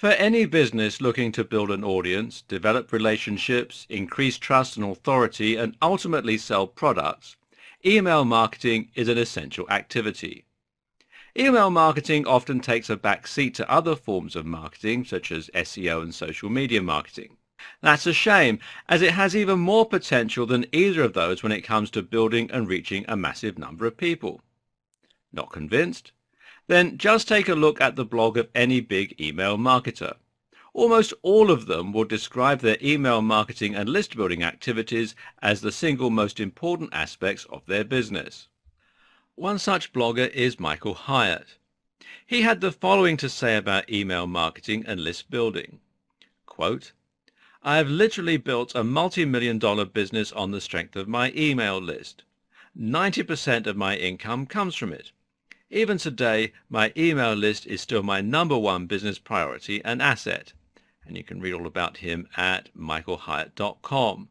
For any business looking to build an audience, develop relationships, increase trust and authority, and ultimately sell products, email marketing is an essential activity. Email marketing often takes a back seat to other forms of marketing, such as SEO and social media marketing. That's a shame, as it has even more potential than either of those when it comes to building and reaching a massive number of people. Not convinced? Then just take a look at the blog of any big email marketer. Almost all of them will describe their email marketing and list building activities as the single most important aspects of their business. One such blogger is Michael Hyatt. He had the following to say about email marketing and list building. Quote, "I have literally built a multi-million-dollar business on the strength of my email list. 90% of my income comes from it. Even today, my email list is still my #1 business priority and asset." And you can read all about him at michaelhyatt.com.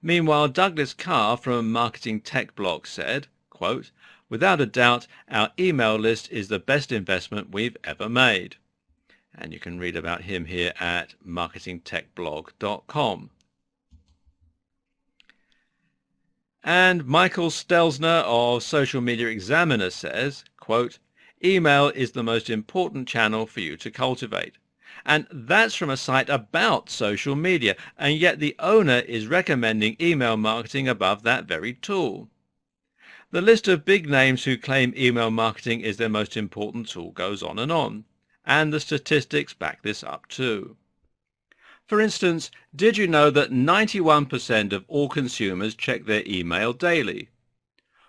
Meanwhile, Douglas Carr from Marketing Tech Blog said, quote, "Without a doubt, our email list is the best investment we've ever made." And you can read about him here at marketingtechblog.com. And Michael Stelzner of Social Media Examiner says, quote, "Email is the most important channel for you to cultivate." And that's from a site about social media, and yet the owner is recommending email marketing above that very tool. The list of big names who claim email marketing is their most important tool goes on, and the statistics back this up too. For instance, did you know that 91% of all consumers check their email daily?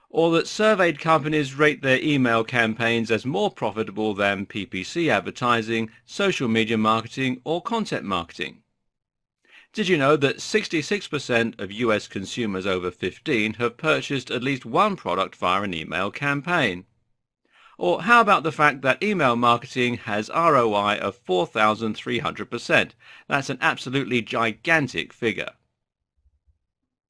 Or that surveyed companies rate their email campaigns as more profitable than PPC advertising, social media marketing, or content marketing? Did you know that 66% of US consumers over 15 have purchased at least one product via an email campaign? Or how about the fact that email marketing has ROI of 4,300%? That's an absolutely gigantic figure.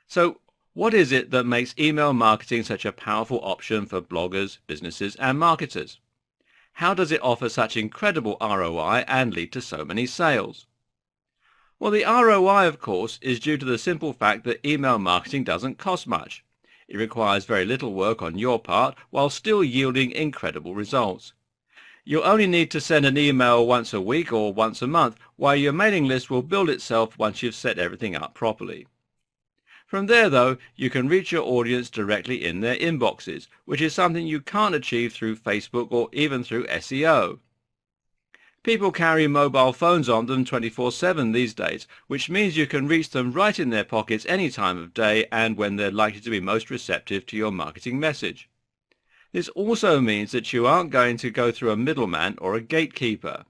So what is it that makes email marketing such a powerful option for bloggers, businesses, and marketers? How does it offer such incredible ROI and lead to so many sales? Well, the ROI, of course, is due to the simple fact that email marketing doesn't cost much. It requires very little work on your part while still yielding incredible results. You'll only need to send an email once a week or once a month, while your mailing list will build itself once you've set everything up properly. From there, though, you can reach your audience directly in their inboxes, which is something you can't achieve through Facebook or even through SEO. People carry mobile phones on them 24/7 these days, which means you can reach them right in their pockets any time of day and when they're likely to be most receptive to your marketing message. This also means that you aren't going to go through a middleman or a gatekeeper.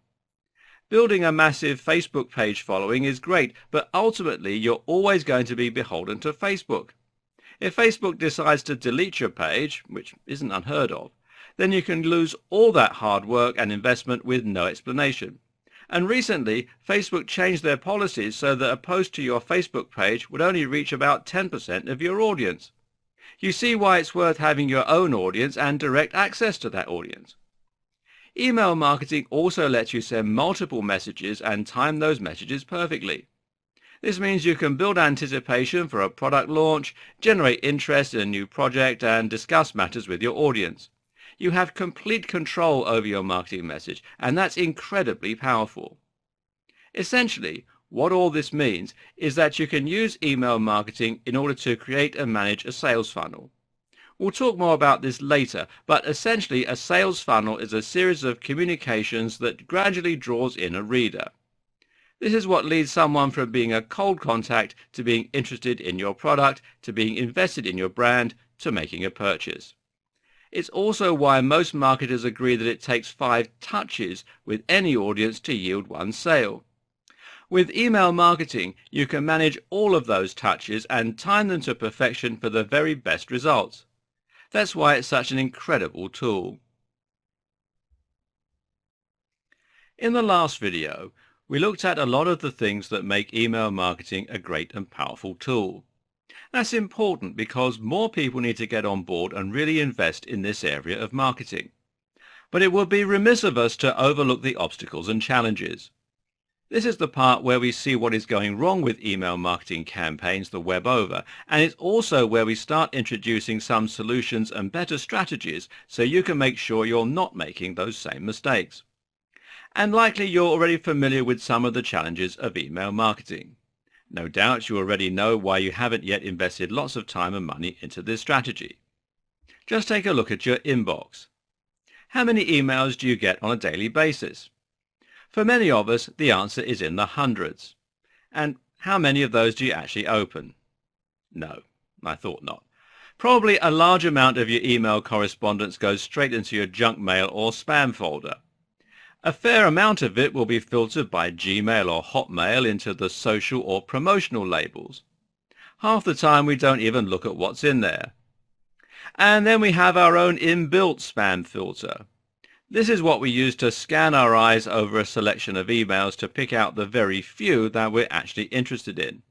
Building a massive Facebook page following is great, but ultimately you're always going to be beholden to Facebook. If Facebook decides to delete your page, which isn't unheard of, then you can lose all that hard work and investment with no explanation. And recently, Facebook changed their policies so that a post to your Facebook page would only reach about 10% of your audience. You see why it's worth having your own audience and direct access to that audience. Email marketing also lets you send multiple messages and time those messages perfectly. This means you can build anticipation for a product launch, generate interest in a new project, and discuss matters with your audience. You have complete control over your marketing message, and that's incredibly powerful. Essentially, what all this means is that you can use email marketing in order to create and manage a sales funnel. We'll talk more about this later, but essentially a sales funnel is a series of communications that gradually draws in a reader. This is what leads someone from being a cold contact to being interested in your product, to being invested in your brand, to making a purchase. It's also why most marketers agree that it takes 5 touches with any audience to yield one sale. With email marketing, you can manage all of those touches and time them to perfection for the very best results. That's why it's such an incredible tool. In the last video, we looked at a lot of the things that make email marketing a great and powerful tool. That's important because more people need to get on board and really invest in this area of marketing. But it would be remiss of us to overlook the obstacles and challenges. This is the part where we see what is going wrong with email marketing campaigns the web over, and it's also where we start introducing some solutions and better strategies so you can make sure you're not making those same mistakes. And likely you're already familiar with some of the challenges of email marketing. No doubt you already know why you haven't yet invested lots of time and money into this strategy. Just take a look at your inbox. How many emails do you get on a daily basis? For many of us, the answer is in the hundreds. And how many of those do you actually open? No, I thought not. Probably a large amount of your email correspondence goes straight into your junk mail or spam folder. A fair amount of it will be filtered by Gmail or Hotmail into the social or promotional labels. Half the time we don't even look at what's in there. And then we have our own inbuilt spam filter. This is what we use to scan our eyes over a selection of emails to pick out the very few that we're actually interested in.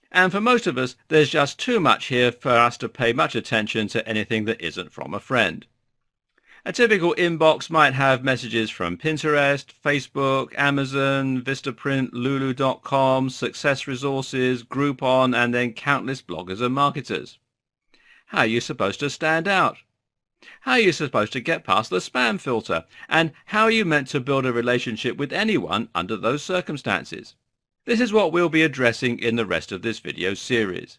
And for most of us, there's just too much here for us to pay much attention to anything that isn't from a friend. A typical inbox might have messages from Pinterest, Facebook, Amazon, Vistaprint, Lulu.com, Success Resources, Groupon, and then countless bloggers and marketers. How are you supposed to stand out? How are you supposed to get past the spam filter? And how are you meant to build a relationship with anyone under those circumstances? This is what we'll be addressing in the rest of this video series.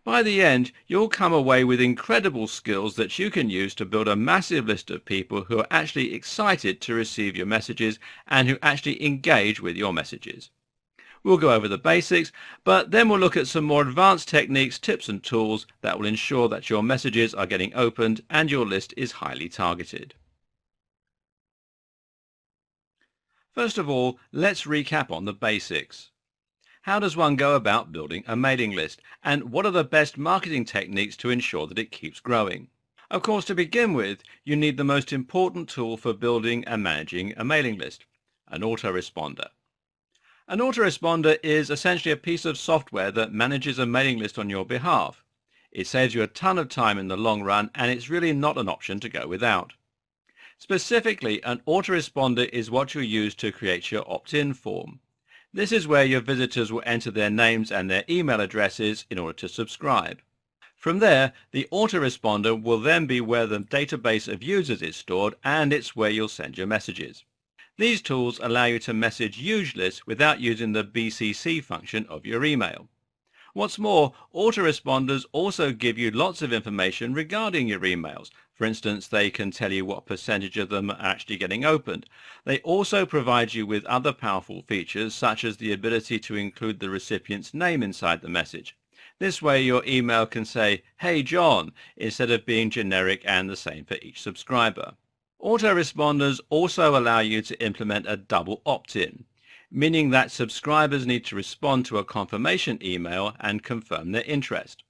By the end, you'll come away with incredible skills that you can use to build a massive list of people who are actually excited to receive your messages and who actually engage with your messages. We'll go over the basics, but then we'll look at some more advanced techniques, tips and tools that will ensure that your messages are getting opened and your list is highly targeted. First of all, let's recap on the basics. How does one go about building a mailing list, and what are the best marketing techniques to ensure that it keeps growing? Of course, to begin with, you need the most important tool for building and managing a mailing list, an autoresponder. An autoresponder is essentially a piece of software that manages a mailing list on your behalf. It saves you a ton of time in the long run, and it's really not an option to go without. Specifically, an autoresponder is what you use to create your opt-in form. This is where your visitors will enter their names and their email addresses in order to subscribe. From there, the autoresponder will then be where the database of users is stored, and it's where you'll send your messages. These tools allow you to message huge lists without using the BCC function of your email. What's more, autoresponders also give you lots of information regarding your emails. For instance, they can tell you what percentage of them are actually getting opened. They also provide you with other powerful features, such as the ability to include the recipient's name inside the message. This way your email can say, "Hey John," instead of being generic and the same for each subscriber. Autoresponders also allow you to implement a double opt-in, meaning that subscribers need to respond to a confirmation email and confirm their interest.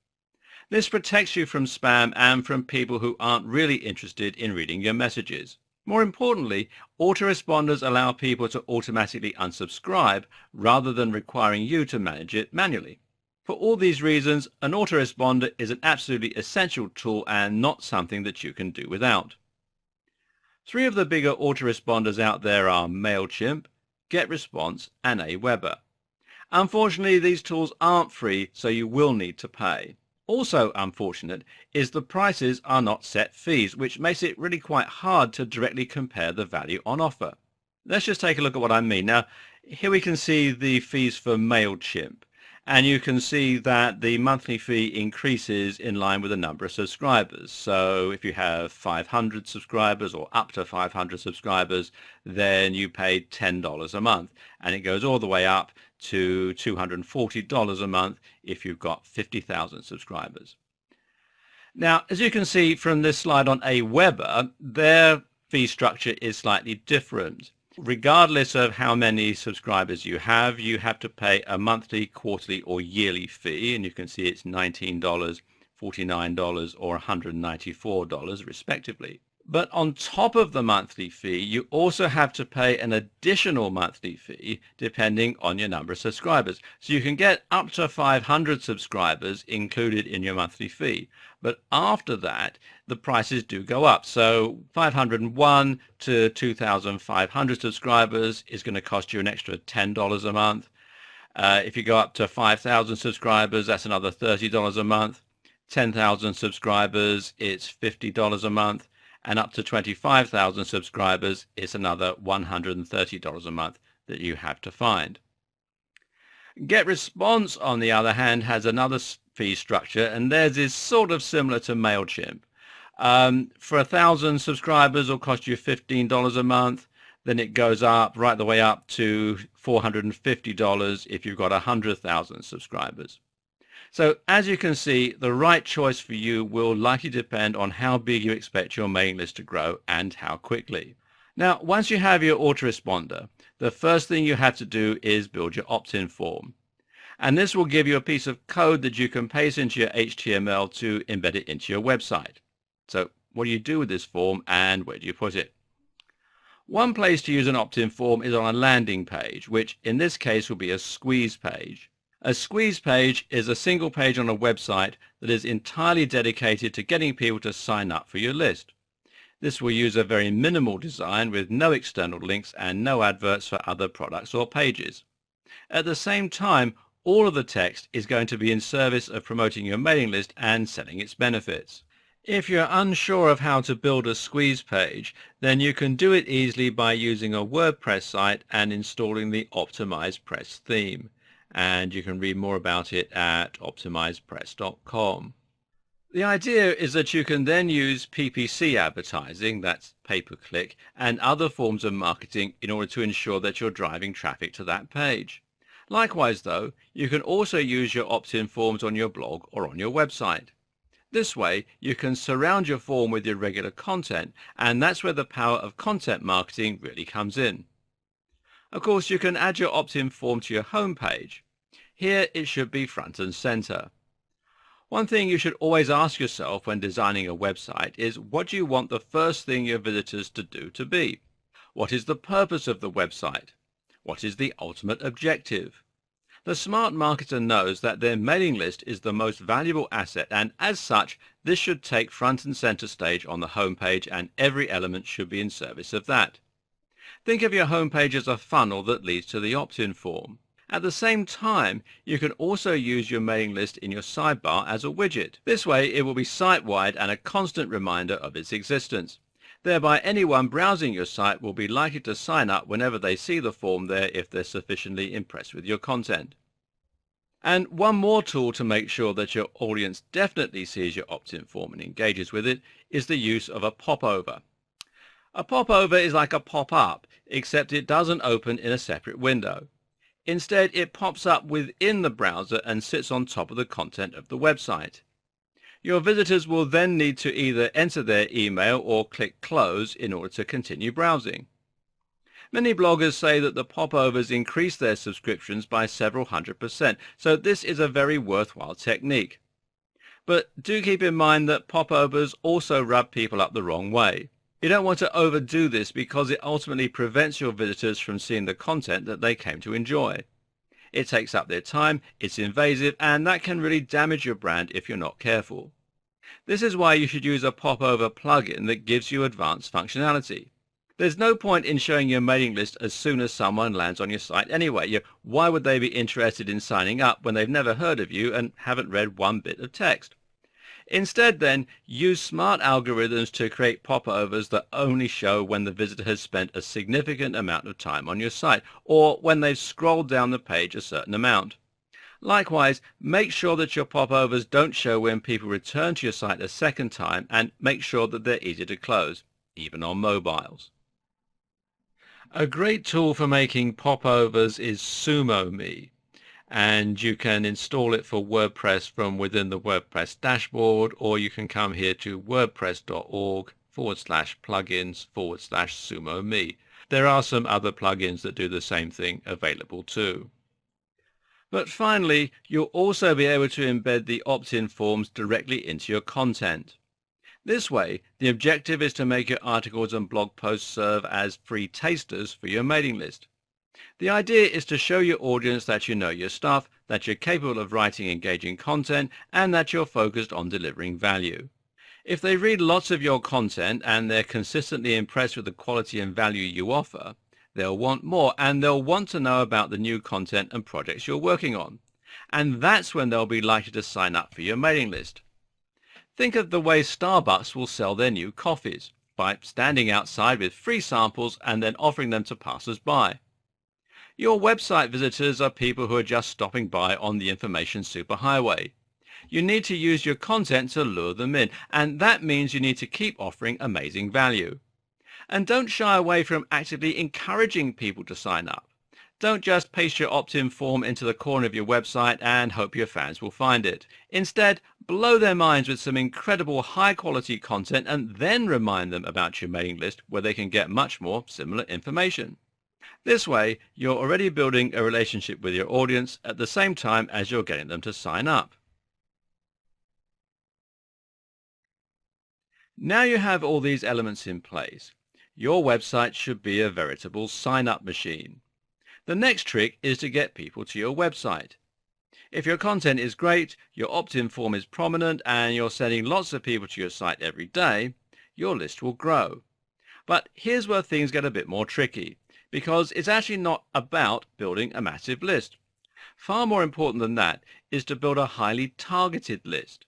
This protects you from spam and from people who aren't really interested in reading your messages. More importantly, autoresponders allow people to automatically unsubscribe rather than requiring you to manage it manually. For all these reasons, an autoresponder is an absolutely essential tool and not something that you can do without. Three of the bigger autoresponders out there are MailChimp, GetResponse, and Aweber. Unfortunately, these tools aren't free, so you will need to pay. Also unfortunate is the prices are not set fees, which makes it really quite hard to directly compare the value on offer. Let's just take a look at what I mean. Now, here we can see the fees for MailChimp, and you can see that the monthly fee increases in line with the number of subscribers. So if you have 500 subscribers or up to 500 subscribers, then you pay $10 a month, and it goes all the way up to $240 a month if you've got 50,000 subscribers. Now, as you can see from this slide on Aweber, their fee structure is slightly different. Regardless of how many subscribers you have to pay a monthly, quarterly, or yearly fee, and you can see it's $19, $49, or $194 respectively. But on top of the monthly fee, you also have to pay an additional monthly fee depending on your number of subscribers. So you can get up to 500 subscribers included in your monthly fee. But after that, the prices do go up. So 501 to 2,500 subscribers is going to cost you an extra $10 a month. If you go up to 5,000 subscribers, that's another $30 a month. 10,000 subscribers, it's $50 a month. And up to 25,000 subscribers, it's another $130 a month that you have to find. GetResponse, on the other hand, has another fee structure, and theirs is sort of similar to MailChimp. For 1,000 subscribers, it'll cost you $15 a month. Then it goes up right the way up to $450 if you've got 100,000 subscribers. So as you can see, the right choice for you will likely depend on how big you expect your mailing list to grow and how quickly. Now, once you have your autoresponder, the first thing you have to do is build your opt-in form. And this will give you a piece of code that you can paste into your HTML to embed it into your website. So what do you do with this form and where do you put it? One place to use an opt-in form is on a landing page, which in this case will be a squeeze page. A squeeze page is a single page on a website that is entirely dedicated to getting people to sign up for your list. This will use a very minimal design with no external links and no adverts for other products or pages. At the same time, all of the text is going to be in service of promoting your mailing list and selling its benefits. If you're unsure of how to build a squeeze page, then you can do it easily by using a WordPress site and installing the OptimizePress theme. And you can read more about it at optimizepress.com. The idea is that you can then use PPC advertising, that's pay-per-click, and other forms of marketing in order to ensure that you're driving traffic to that page. Likewise, though, you can also use your opt-in forms on your blog or on your website. This way, you can surround your form with your regular content, and that's where the power of content marketing really comes in. Of course, you can add your opt-in form to your home page. Here, it should be front and center. One thing you should always ask yourself when designing a website is, what do you want the first thing your visitors to do to be? What is the purpose of the website? What is the ultimate objective? The smart marketer knows that their mailing list is the most valuable asset, and as such, this should take front and center stage on the home page, and every element should be in service of that. Think of your homepage as a funnel that leads to the opt-in form. At the same time, you can also use your mailing list in your sidebar as a widget. This way, it will be site-wide and a constant reminder of its existence. Thereby, anyone browsing your site will be likely to sign up whenever they see the form there if they're sufficiently impressed with your content. And one more tool to make sure that your audience definitely sees your opt-in form and engages with it is the use of a popover. A popover is like a pop-up, except it doesn't open in a separate window. Instead, it pops up within the browser and sits on top of the content of the website. Your visitors will then need to either enter their email or click close in order to continue browsing. Many bloggers say that the popovers increase their subscriptions by several 100%, so this is a very worthwhile technique. But do keep in mind that popovers also rub people up the wrong way. You don't want to overdo this because it ultimately prevents your visitors from seeing the content that they came to enjoy. It takes up their time, it's invasive, and that can really damage your brand if you're not careful. This is why you should use a popover plugin that gives you advanced functionality. There's no point in showing your mailing list as soon as someone lands on your site anyway. Why would they be interested in signing up when they've never heard of you and haven't read one bit of text? Instead then, use smart algorithms to create popovers that only show when the visitor has spent a significant amount of time on your site, or when they've scrolled down the page a certain amount. Likewise, make sure that your popovers don't show when people return to your site a second time, and make sure that they're easy to close, even on mobiles. A great tool for making popovers is SumoMe, and you can install it for WordPress from within the WordPress dashboard, or you can come here to wordpress.org/plugins/SumoMe. There are some other plugins that do the same thing available too. But finally, you'll also be able to embed the opt-in forms directly into your content. This way, the objective is to make your articles and blog posts serve as free tasters for your mailing list. The idea is to show your audience that you know your stuff, that you're capable of writing engaging content, and that you're focused on delivering value. If they read lots of your content and they're consistently impressed with the quality and value you offer, they'll want more and they'll want to know about the new content and projects you're working on. And that's when they'll be likely to sign up for your mailing list. Think of the way Starbucks will sell their new coffees, by standing outside with free samples and then offering them to passers-by. Your website visitors are people who are just stopping by on the information superhighway. You need to use your content to lure them in, and that means you need to keep offering amazing value. And don't shy away from actively encouraging people to sign up. Don't just paste your opt-in form into the corner of your website and hope your fans will find it. Instead, blow their minds with some incredible high-quality content and then remind them about your mailing list where they can get much more similar information. This way, you're already building a relationship with your audience at the same time as you're getting them to sign up. Now you have all these elements in place. Your website should be a veritable sign-up machine. The next trick is to get people to your website. If your content is great, your opt-in form is prominent, and you're sending lots of people to your site every day, your list will grow. But here's where things get a bit more tricky, because it's actually not about building a massive list. Far more important than that is to build a highly targeted list.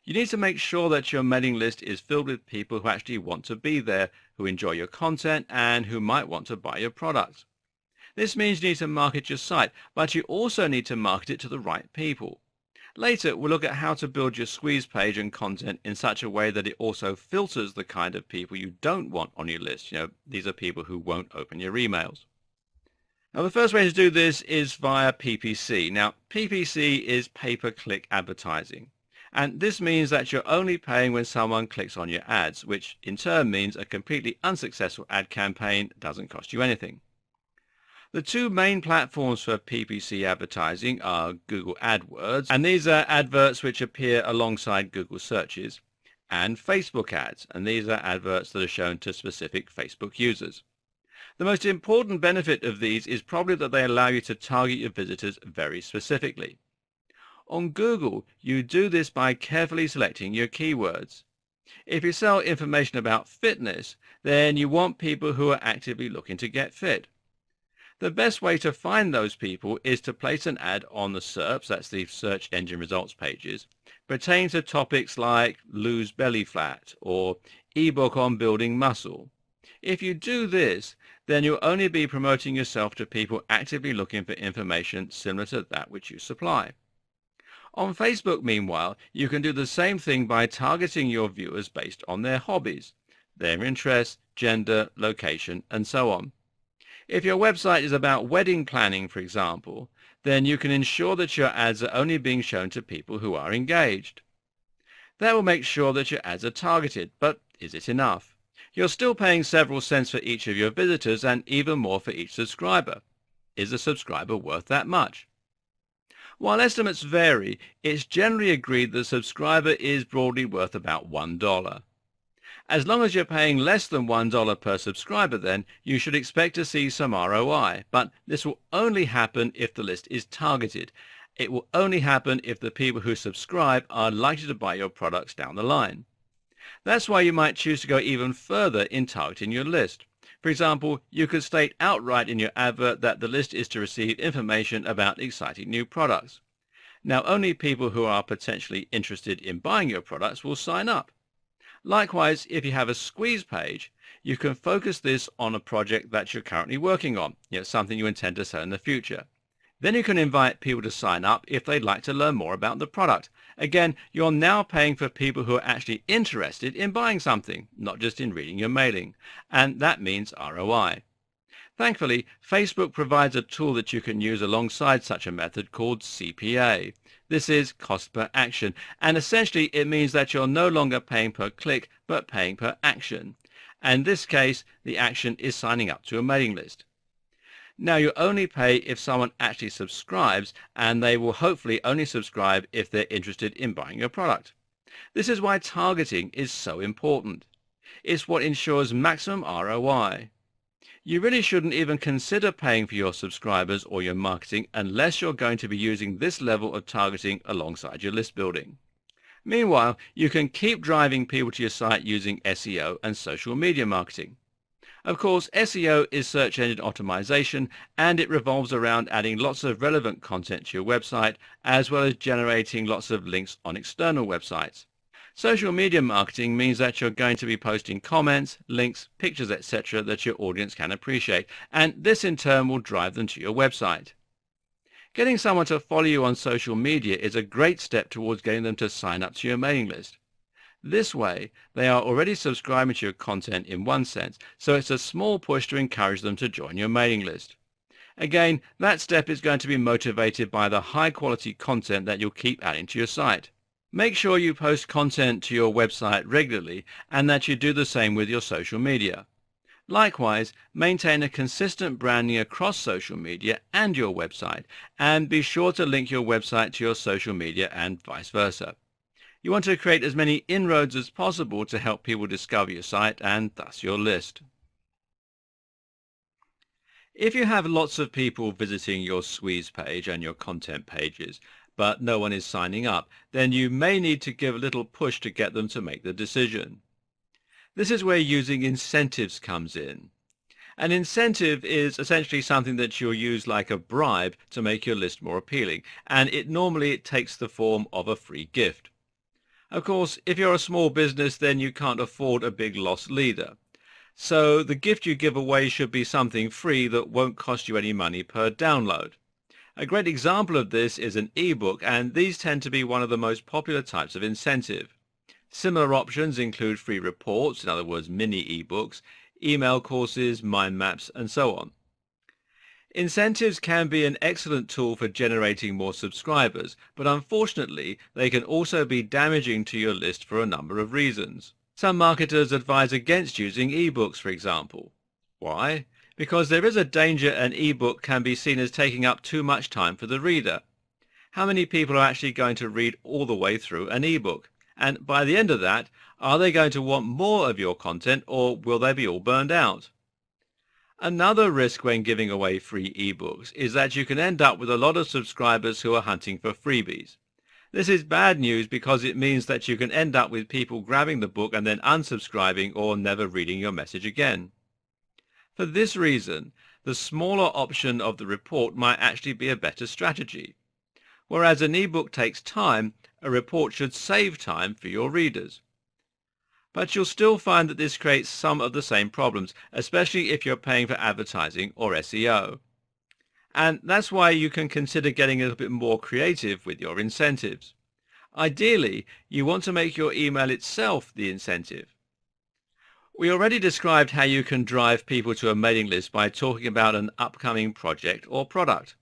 You need to make sure that your mailing list is filled with people who actually want to be there, who enjoy your content, and who might want to buy your products. This means you need to market your site, but you also need to market it to the right people. Later, we'll look at how to build your squeeze page and content in such a way that it also filters the kind of people you don't want on your list. These are people who won't open your emails. Now, the first way to do this is via PPC. Now, PPC is pay-per-click advertising. And this means that you're only paying when someone clicks on your ads, which in turn means a completely unsuccessful ad campaign doesn't cost you anything. The two main platforms for PPC advertising are Google AdWords, and these are adverts which appear alongside Google searches, and Facebook ads, and these are adverts that are shown to specific Facebook users. The most important benefit of these is probably that they allow you to target your visitors very specifically. On Google, you do this by carefully selecting your keywords. If you sell information about fitness, then you want people who are actively looking to get fit. The best way to find those people is to place an ad on the SERPs, that's the search engine results pages, pertaining to topics like lose belly fat or ebook on building muscle. If you do this, then you'll only be promoting yourself to people actively looking for information similar to that which you supply. On Facebook, meanwhile, you can do the same thing by targeting your viewers based on their hobbies, their interests, gender, location, and so on. If your website is about wedding planning, for example, then you can ensure that your ads are only being shown to people who are engaged. That will make sure that your ads are targeted, but is it enough? You're still paying several cents for each of your visitors and even more for each subscriber. Is a subscriber worth that much? While estimates vary, it's generally agreed that a subscriber is broadly worth about $1. As long as you're paying less than $1 per subscriber, then you should expect to see some ROI, but this will only happen if the list is targeted. It will only happen if the people who subscribe are likely to buy your products down the line. That's why you might choose to go even further in targeting your list. For example, you could state outright in your advert that the list is to receive information about exciting new products. Now, only people who are potentially interested in buying your products will sign up. Likewise, if you have a squeeze page, you can focus this on a project that you're currently working on, something you intend to sell in the future. Then you can invite people to sign up if they'd like to learn more about the product. Again, you're now paying for people who are actually interested in buying something, not just in reading your mailing, and that means ROI. Thankfully, Facebook provides a tool that you can use alongside such a method called CPA. This is cost per action, and essentially it means that you're no longer paying per click, but paying per action. And in this case, the action is signing up to a mailing list. Now, you only pay if someone actually subscribes, and they will hopefully only subscribe if they're interested in buying your product. This is why targeting is so important. It's what ensures maximum ROI. You really shouldn't even consider paying for your subscribers or your marketing unless you're going to be using this level of targeting alongside your list building. Meanwhile, you can keep driving people to your site using SEO and social media marketing. Of course, SEO is search engine optimization, and it revolves around adding lots of relevant content to your website, as well as generating lots of links on external websites. Social media marketing means that you're going to be posting comments, links, pictures, etc. that your audience can appreciate, and this in turn will drive them to your website. Getting someone to follow you on social media is a great step towards getting them to sign up to your mailing list. This way, they are already subscribing to your content in one sense, so it's a small push to encourage them to join your mailing list. Again, that step is going to be motivated by the high-quality content that you'll keep adding to your site. Make sure you post content to your website regularly and that you do the same with your social media. Likewise, maintain a consistent branding across social media and your website, and be sure to link your website to your social media and vice versa. You want to create as many inroads as possible to help people discover your site and thus your list. If you have lots of people visiting your squeeze page and your content pages, but no one is signing up, then you may need to give a little push to get them to make the decision. This is where using incentives comes in. An incentive is essentially something that you'll use like a bribe to make your list more appealing, and it takes the form of a free gift. Of course, if you're a small business, then you can't afford a big loss leader. So the gift you give away should be something free that won't cost you any money per download. A great example of this is an ebook, and these tend to be one of the most popular types of incentive. Similar options include free reports, in other words mini ebooks, email courses, mind maps, and so on. Incentives can be an excellent tool for generating more subscribers, but unfortunately they can also be damaging to your list for a number of reasons. Some marketers advise against using ebooks, for example. Why? Because there is a danger an ebook can be seen as taking up too much time for the reader. How many people are actually going to read all the way through an ebook? And by the end of that, are they going to want more of your content, or will they be all burned out? Another risk when giving away free ebooks is that you can end up with a lot of subscribers who are hunting for freebies. This is bad news because it means that you can end up with people grabbing the book and then unsubscribing or never reading your message again. For this reason, the smaller option of the report might actually be a better strategy. Whereas an ebook takes time, a report should save time for your readers. But you'll still find that this creates some of the same problems, especially if you're paying for advertising or SEO. And that's why you can consider getting a little bit more creative with your incentives. Ideally, you want to make your email itself the incentive. We already described how you can drive people to a mailing list by talking about an upcoming project or product.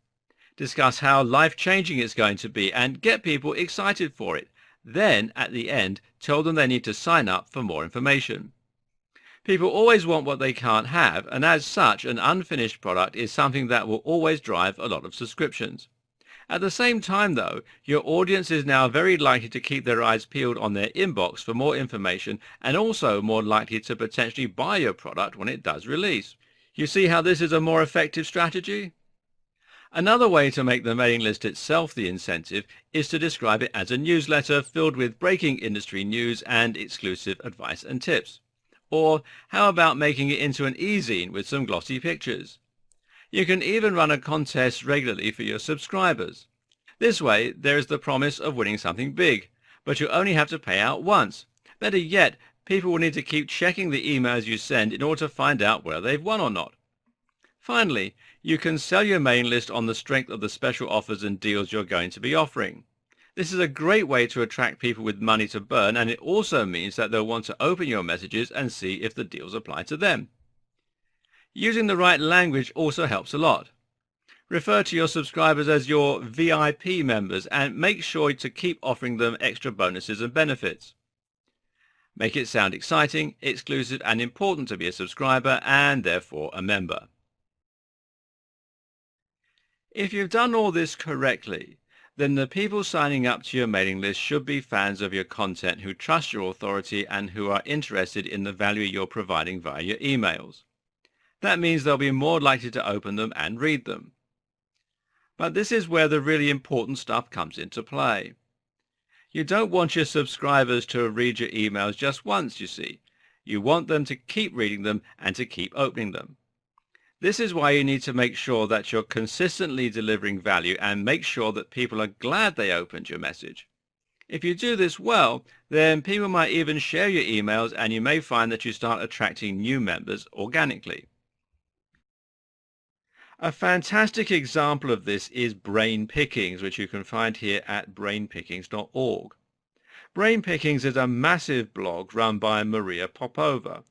Discuss how life-changing it's going to be and get people excited for it. Then, at the end, tell them they need to sign up for more information. People always want what they can't have, and as such, an unfinished product is something that will always drive a lot of subscriptions. At the same time, though, your audience is now very likely to keep their eyes peeled on their inbox for more information, and also more likely to potentially buy your product when it does release. You see how this is a more effective strategy? Another way to make the mailing list itself the incentive is to describe it as a newsletter filled with breaking industry news and exclusive advice and tips. Or how about making it into an e-zine with some glossy pictures? You can even run a contest regularly for your subscribers. This way, there is the promise of winning something big, but you only have to pay out once. Better yet, people will need to keep checking the emails you send in order to find out whether they've won or not. Finally, you can sell your mailing list on the strength of the special offers and deals you're going to be offering. This is a great way to attract people with money to burn, and it also means that they'll want to open your messages and see if the deals apply to them. Using the right language also helps a lot. Refer to your subscribers as your VIP members and make sure to keep offering them extra bonuses and benefits. Make it sound exciting, exclusive, and important to be a subscriber and therefore a member. If you've done all this correctly, then the people signing up to your mailing list should be fans of your content who trust your authority and who are interested in the value you're providing via your emails. That means they'll be more likely to open them and read them. But this is where the really important stuff comes into play. You don't want your subscribers to read your emails just once, you see. You want them to keep reading them and to keep opening them. This is why you need to make sure that you're consistently delivering value and make sure that people are glad they opened your message. If you do this well, then people might even share your emails and you may find that you start attracting new members organically. A fantastic example of this is Brain Pickings, which you can find here at brainpickings.org. Brain Pickings is a massive blog run by Maria Popova.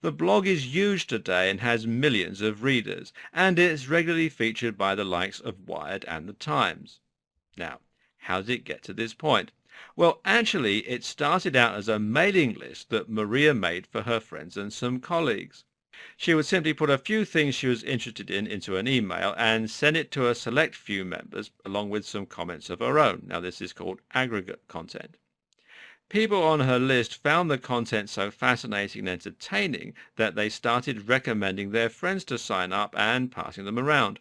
The blog is huge today and has millions of readers, and it's regularly featured by the likes of Wired and The Times. Now, how did it get to this point? Well, actually, it started out as a mailing list that Maria made for her friends and some colleagues. She would simply put a few things she was interested in into an email and send it to a select few members along with some comments of her own. Now, this is called aggregate content. People on her list found the content so fascinating and entertaining that they started recommending their friends to sign up and passing them around.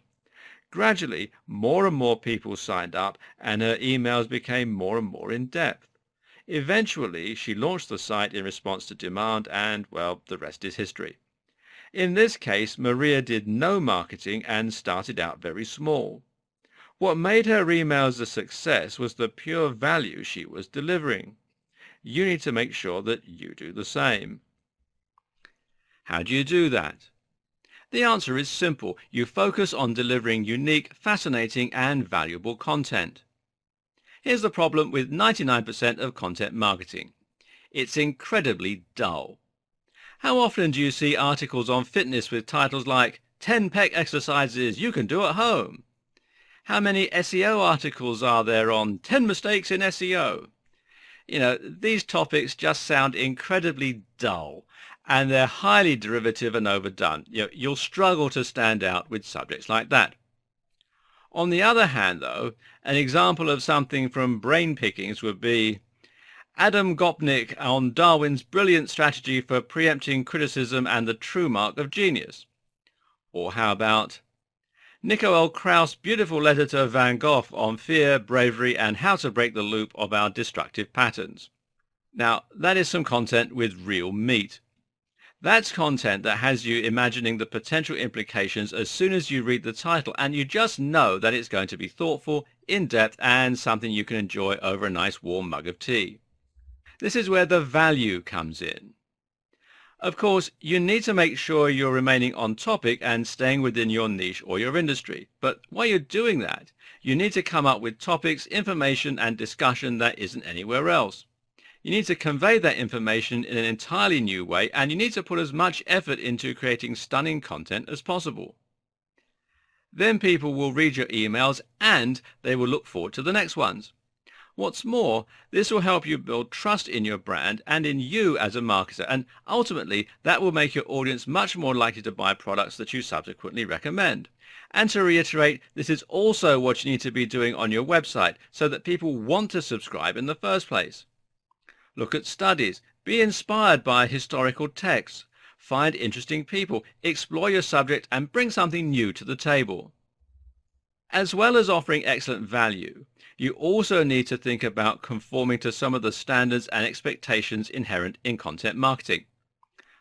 Gradually, more and more people signed up and her emails became more and more in-depth. Eventually, she launched the site in response to demand and, well, the rest is history. In this case, Maria did no marketing and started out very small. What made her emails a success was the pure value she was delivering. You need to make sure that you do the same. How do you do that? The answer is simple. You focus on delivering unique, fascinating, and valuable content. Here's the problem with 99% of content marketing. It's incredibly dull. How often do you see articles on fitness with titles like 10 pec exercises you can do at home? How many SEO articles are there on 10 mistakes in SEO? These topics just sound incredibly dull, and they're highly derivative and overdone. You'll struggle to stand out with subjects like that. On the other hand, though, an example of something from Brain Pickings would be Adam Gopnik on Darwin's brilliant strategy for preempting criticism and the true mark of genius. Or how about Nico L. Kraus' beautiful letter to Van Gogh on fear, bravery, and how to break the loop of our destructive patterns. Now, that is some content with real meat. That's content that has you imagining the potential implications as soon as you read the title, and you just know that it's going to be thoughtful, in-depth, and something you can enjoy over a nice warm mug of tea. This is where the value comes in. Of course, you need to make sure you're remaining on topic and staying within your niche or your industry. But while you're doing that, you need to come up with topics, information, and discussion that isn't anywhere else. You need to convey that information in an entirely new way, and you need to put as much effort into creating stunning content as possible. Then people will read your emails and they will look forward to the next ones. What's more, this will help you build trust in your brand and in you as a marketer, and ultimately that will make your audience much more likely to buy products that you subsequently recommend. And to reiterate, this is also what you need to be doing on your website so that people want to subscribe in the first place. Look at studies, be inspired by historical texts, find interesting people, explore your subject, and bring something new to the table. As well as offering excellent value, you also need to think about conforming to some of the standards and expectations inherent in content marketing.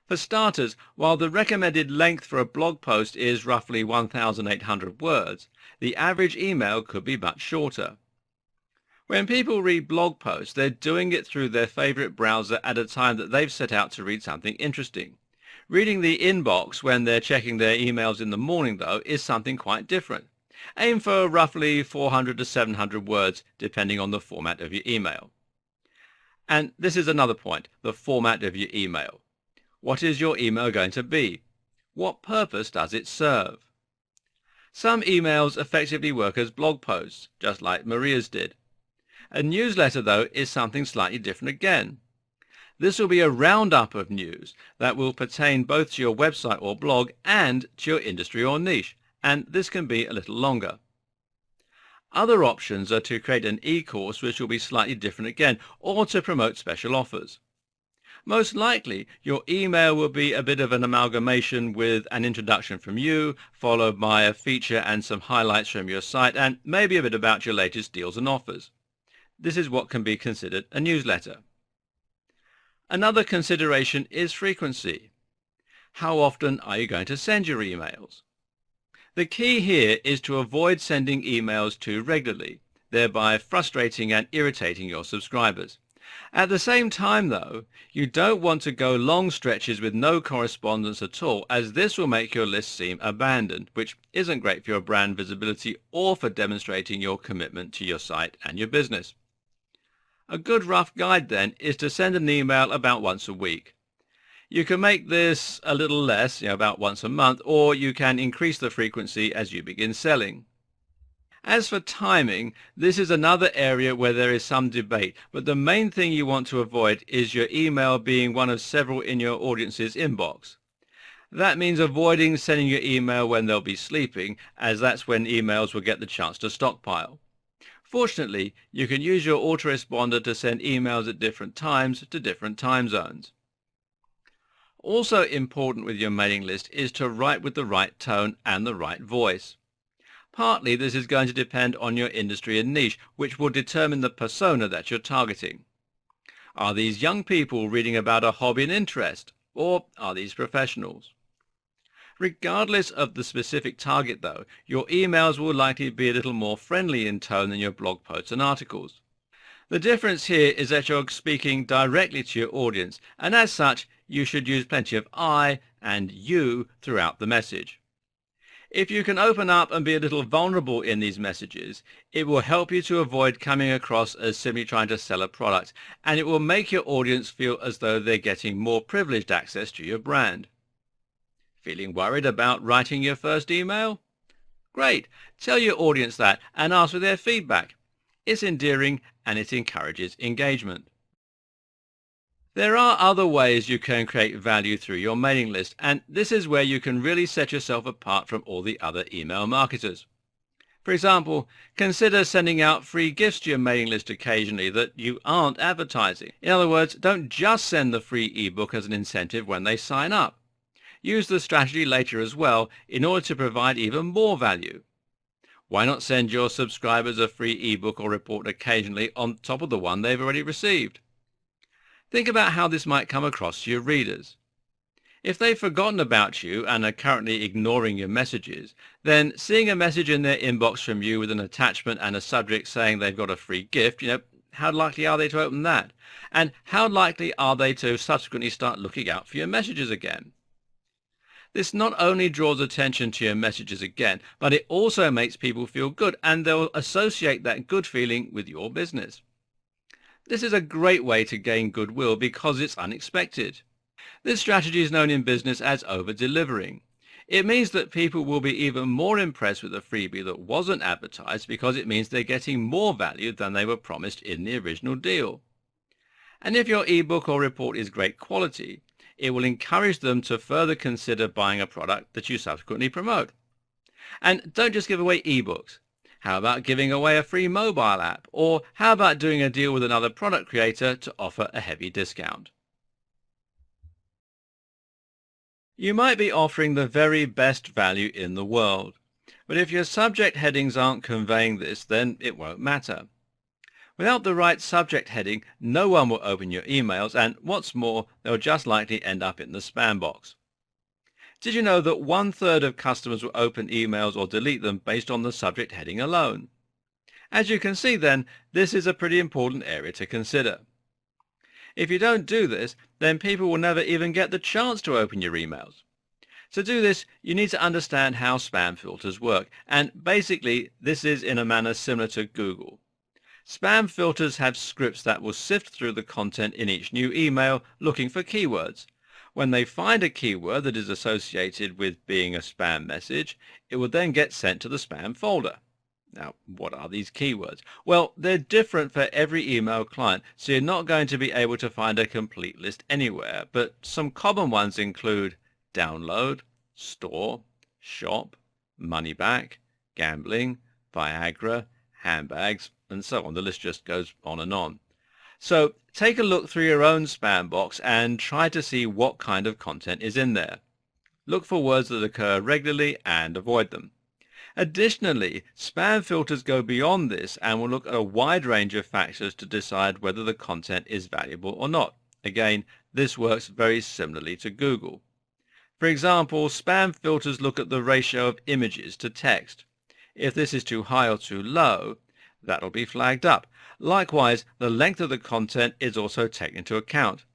For starters, while the recommended length for a blog post is roughly 1,800 words, the average email could be much shorter. When people read blog posts, they're doing it through their favorite browser at a time that they've set out to read something interesting. Reading the inbox when they're checking their emails in the morning, though, is something quite different. Aim for roughly 400 to 700 words, depending on the format of your email. And this is another point, the format of your email. What is your email going to be? What purpose does it serve? Some emails effectively work as blog posts, just like Maria's did. A newsletter, though, is something slightly different again. This will be a roundup of news that will pertain both to your website or blog and to your industry or niche, and this can be a little longer. Other options are to create an e-course which will be slightly different again, or to promote special offers. Most likely, your email will be a bit of an amalgamation with an introduction from you, followed by a feature and some highlights from your site, and maybe a bit about your latest deals and offers. This is what can be considered a newsletter. Another consideration is frequency. How often are you going to send your emails? The key here is to avoid sending emails too regularly, thereby frustrating and irritating your subscribers. At the same time, though, you don't want to go long stretches with no correspondence at all, as this will make your list seem abandoned, which isn't great for your brand visibility or for demonstrating your commitment to your site and your business. A good rough guide then is to send an email about once a week. You can make this a little less, about once a month, or you can increase the frequency as you begin selling. As for timing, this is another area where there is some debate, but the main thing you want to avoid is your email being one of several in your audience's inbox. That means avoiding sending your email when they'll be sleeping, as that's when emails will get the chance to stockpile. Fortunately, you can use your autoresponder to send emails at different times to different time zones. Also important with your mailing list is to write with the right tone and the right voice. Partly this is going to depend on your industry and niche, which will determine the persona that you're targeting. Are these young people reading about a hobby and interest, or are these professionals? Regardless of the specific target, though, your emails will likely be a little more friendly in tone than your blog posts and articles. The difference here is that you're speaking directly to your audience, and as such, you should use plenty of I and you throughout the message. If you can open up and be a little vulnerable in these messages, it will help you to avoid coming across as simply trying to sell a product, and it will make your audience feel as though they're getting more privileged access to your brand. Feeling worried about writing your first email? Great! Tell your audience that and ask for their feedback. It's endearing and it encourages engagement. There are other ways you can create value through your mailing list, and this is where you can really set yourself apart from all the other email marketers. For example, consider sending out free gifts to your mailing list occasionally that you aren't advertising. In other words, don't just send the free ebook as an incentive when they sign up. Use the strategy later as well in order to provide even more value. Why not send your subscribers a free ebook or report occasionally on top of the one they've already received? Think about how this might come across to your readers. If they've forgotten about you and are currently ignoring your messages, then seeing a message in their inbox from you with an attachment and a subject saying they've got a free gift, how likely are they to open that? And how likely are they to subsequently start looking out for your messages again? This not only draws attention to your messages again, but it also makes people feel good, and they'll associate that good feeling with your business. This is a great way to gain goodwill because it's unexpected. This strategy is known in business as over-delivering. It means that people will be even more impressed with a freebie that wasn't advertised because it means they're getting more value than they were promised in the original deal. And if your ebook or report is great quality, it will encourage them to further consider buying a product that you subsequently promote. And don't just give away ebooks. How about giving away a free mobile app? Or how about doing a deal with another product creator to offer a heavy discount? You might be offering the very best value in the world, but if your subject headings aren't conveying this, then it won't matter. Without the right subject heading, no one will open your emails, and what's more, they'll just likely end up in the spam box. Did you know that 1/3 of customers will open emails or delete them based on the subject heading alone? As you can see then, this is a pretty important area to consider. If you don't do this, then people will never even get the chance to open your emails. To do this, you need to understand how spam filters work, and basically this is in a manner similar to Google. Spam filters have scripts that will sift through the content in each new email looking for keywords. When they find a keyword that is associated with being a spam message, it will then get sent to the spam folder. Now, what are these keywords? Well, they're different for every email client, so you're not going to be able to find a complete list anywhere, but some common ones include download, store, shop, money back, gambling, Viagra, handbags, and so on. The list just goes on and on. So take a look through your own spam box and try to see what kind of content is in there. Look for words that occur regularly and avoid them. Additionally, spam filters go beyond this and will look at a wide range of factors to decide whether the content is valuable or not. Again, this works very similarly to Google. For example, spam filters look at the ratio of images to text. If this is too high or too low, that'll be flagged up. Likewise, the length of the content is also taken into account.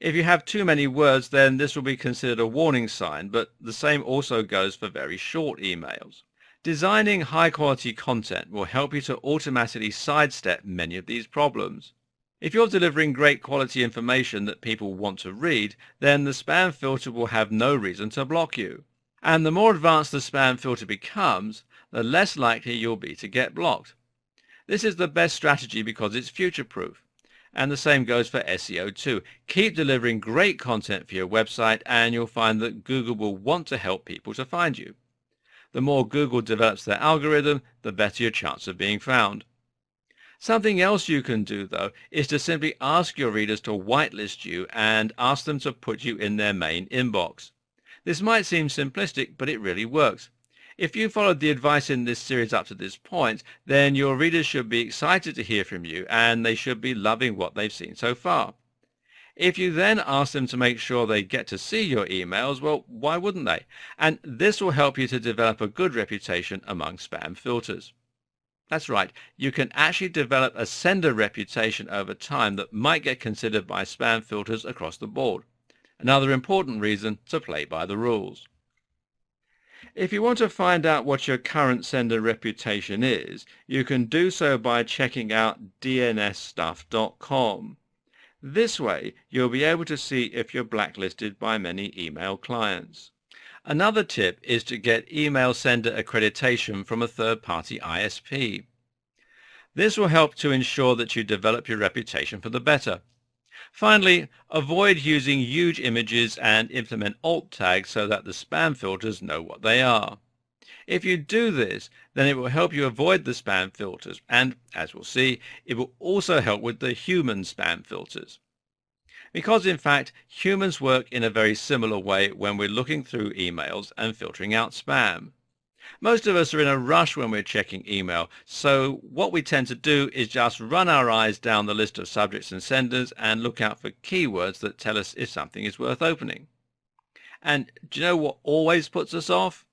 If you have too many words, then this will be considered a warning sign, but the same also goes for very short emails. Designing high-quality content will help you to automatically sidestep many of these problems. If you're delivering great quality information that people want to read, then the spam filter will have no reason to block you. And the more advanced the spam filter becomes, the less likely you'll be to get blocked. This is the best strategy because it's future-proof. And the same goes for SEO too. Keep delivering great content for your website and you'll find that Google will want to help people to find you. The more Google develops their algorithm, the better your chance of being found. Something else you can do, though, is to simply ask your readers to whitelist you and ask them to put you in their main inbox. This might seem simplistic, but it really works. If you followed the advice in this series up to this point, then your readers should be excited to hear from you and they should be loving what they've seen so far. If you then ask them to make sure they get to see your emails, well, why wouldn't they? And this will help you to develop a good reputation among spam filters. That's right, you can actually develop a sender reputation over time that might get considered by spam filters across the board. Another important reason to play by the rules. If you want to find out what your current sender reputation is, you can do so by checking out dnsstuff.com. This way, you'll be able to see if you're blacklisted by many email clients. Another tip is to get email sender accreditation from a third-party ISP. This will help to ensure that you develop your reputation for the better. Finally, avoid using huge images and implement alt tags so that the spam filters know what they are. If you do this, then it will help you avoid the spam filters and, as we'll see, it will also help with the human spam filters. Because in fact, humans work in a very similar way when we're looking through emails and filtering out spam. Most of us are in a rush when we're checking email, so what we tend to do is just run our eyes down the list of subjects and senders and look out for keywords that tell us if something is worth opening. And do you know what always puts us off?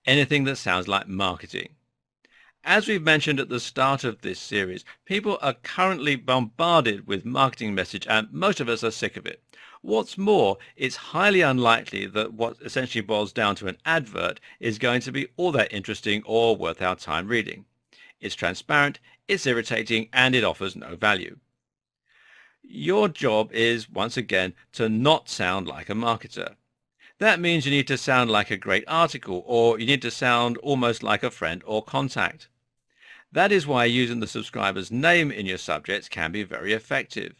Anything that sounds like marketing. As we've mentioned at the start of this series, people are currently bombarded with marketing message and most of us are sick of it. What's more, it's highly unlikely that what essentially boils down to an advert is going to be all that interesting or worth our time reading. It's transparent, it's irritating, and it offers no value. Your job is, once again, to not sound like a marketer. That means you need to sound like a great article, or you need to sound almost like a friend or contact. That is why using the subscriber's name in your subjects can be very effective.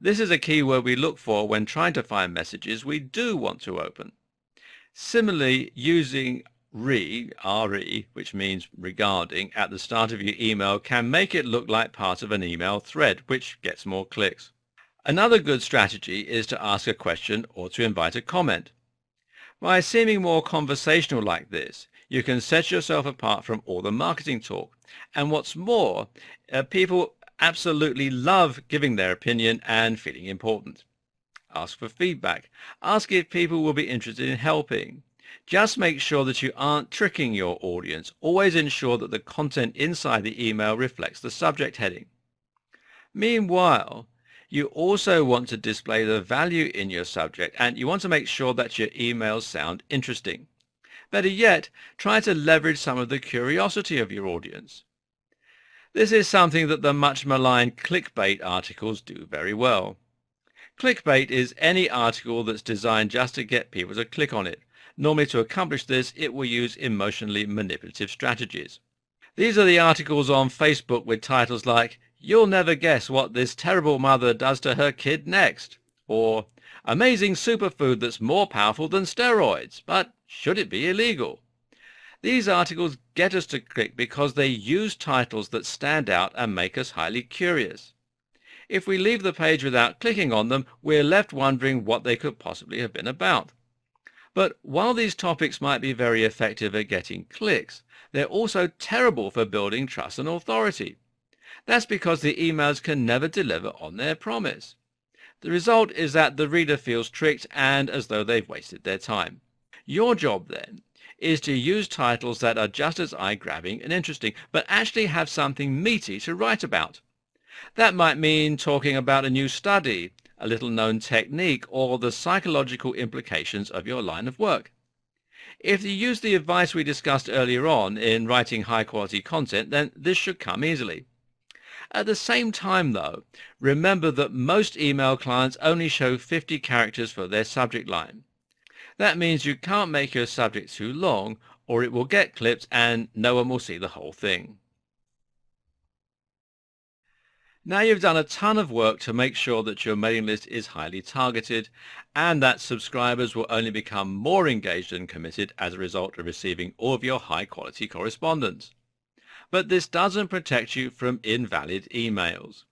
This is a keyword we look for when trying to find messages we do want to open. Similarly, using re, which means regarding, at the start of your email can make it look like part of an email thread, which gets more clicks. Another good strategy is to ask a question or to invite a comment. By seeming more conversational like this, you can set yourself apart from all the marketing talk. And what's more, people absolutely love giving their opinion and feeling important. Ask for feedback. Ask if people will be interested in helping. Just make sure that you aren't tricking your audience. Always ensure that the content inside the email reflects the subject heading. Meanwhile, you also want to display the value in your subject and you want to make sure that your emails sound interesting. Better yet, try to leverage some of the curiosity of your audience. This is something that the much maligned clickbait articles do very well. Clickbait is any article that's designed just to get people to click on it. Normally to accomplish this, it will use emotionally manipulative strategies. These are the articles on Facebook with titles like, "You'll never guess what this terrible mother does to her kid next," or "Amazing superfood that's more powerful than steroids, but should it be illegal?" These articles get us to click because they use titles that stand out and make us highly curious. If we leave the page without clicking on them, we're left wondering what they could possibly have been about. But while these topics might be very effective at getting clicks, they're also terrible for building trust and authority. That's because the emails can never deliver on their promise. The result is that the reader feels tricked and as though they've wasted their time. Your job then is to use titles that are just as eye-grabbing and interesting, but actually have something meaty to write about. That might mean talking about a new study, a little-known technique, or the psychological implications of your line of work. If you use the advice we discussed earlier on in writing high-quality content, then this should come easily. At the same time, though, remember that most email clients only show 50 characters for their subject line. That means you can't make your subject too long, or it will get clipped and no one will see the whole thing. Now you've done a ton of work to make sure that your mailing list is highly targeted and that subscribers will only become more engaged and committed as a result of receiving all of your high-quality correspondence. But this doesn't protect you from invalid emails.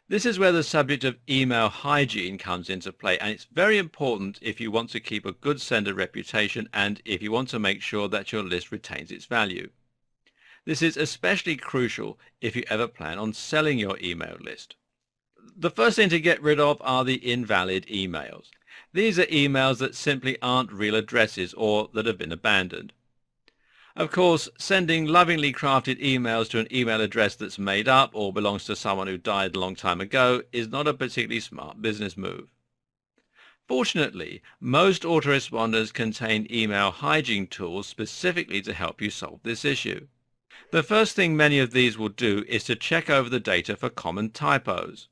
This is where the subject of email hygiene comes into play, and it's very important if you want to keep a good sender reputation and if you want to make sure that your list retains its value. This is especially crucial if you ever plan on selling your email list. The first thing to get rid of are the invalid emails. These are emails that simply aren't real addresses or that have been abandoned. Of course, sending lovingly crafted emails to an email address that's made up or belongs to someone who died a long time ago is not a particularly smart business move. Fortunately, most autoresponders contain email hygiene tools specifically to help you solve this issue. The first thing many of these will do is to check over the data for common typos.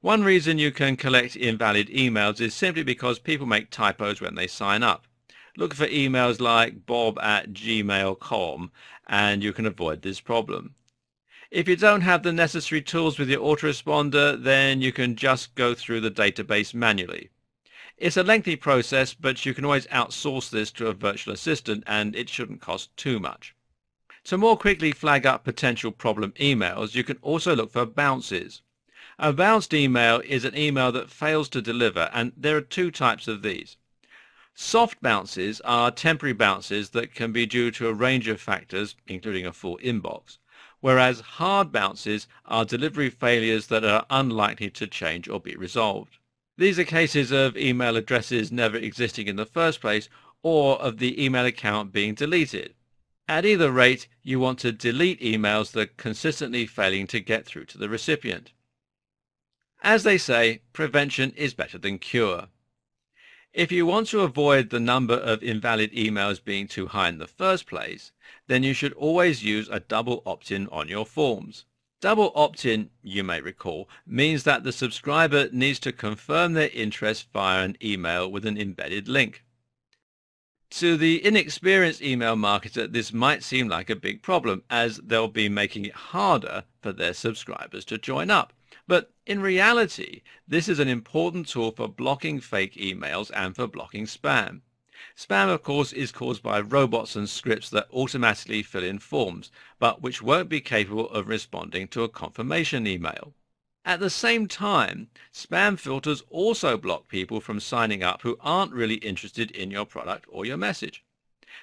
One reason you can collect invalid emails is simply because people make typos when they sign up. Look for emails like bob@gmail.com and you can avoid this problem. If you don't have the necessary tools with your autoresponder, then you can just go through the database manually. It's a lengthy process, but you can always outsource this to a virtual assistant and it shouldn't cost too much. To more quickly flag up potential problem emails, you can also look for bounces. A bounced email is an email that fails to deliver, and there are two types of these. Soft bounces are temporary bounces that can be due to a range of factors, including a full inbox, whereas hard bounces are delivery failures that are unlikely to change or be resolved. These are cases of email addresses never existing in the first place or of the email account being deleted. At either rate, you want to delete emails that are consistently failing to get through to the recipient. As they say, prevention is better than cure. If you want to avoid the number of invalid emails being too high in the first place, then you should always use a double opt-in on your forms. Double opt-in, you may recall, means that the subscriber needs to confirm their interest via an email with an embedded link. To the inexperienced email marketer, this might seem like a big problem, as they'll be making it harder for their subscribers to join up. But in reality, this is an important tool for blocking fake emails and for blocking spam. Spam, of course, is caused by robots and scripts that automatically fill in forms, but which won't be capable of responding to a confirmation email. At the same time, spam filters also block people from signing up who aren't really interested in your product or your message.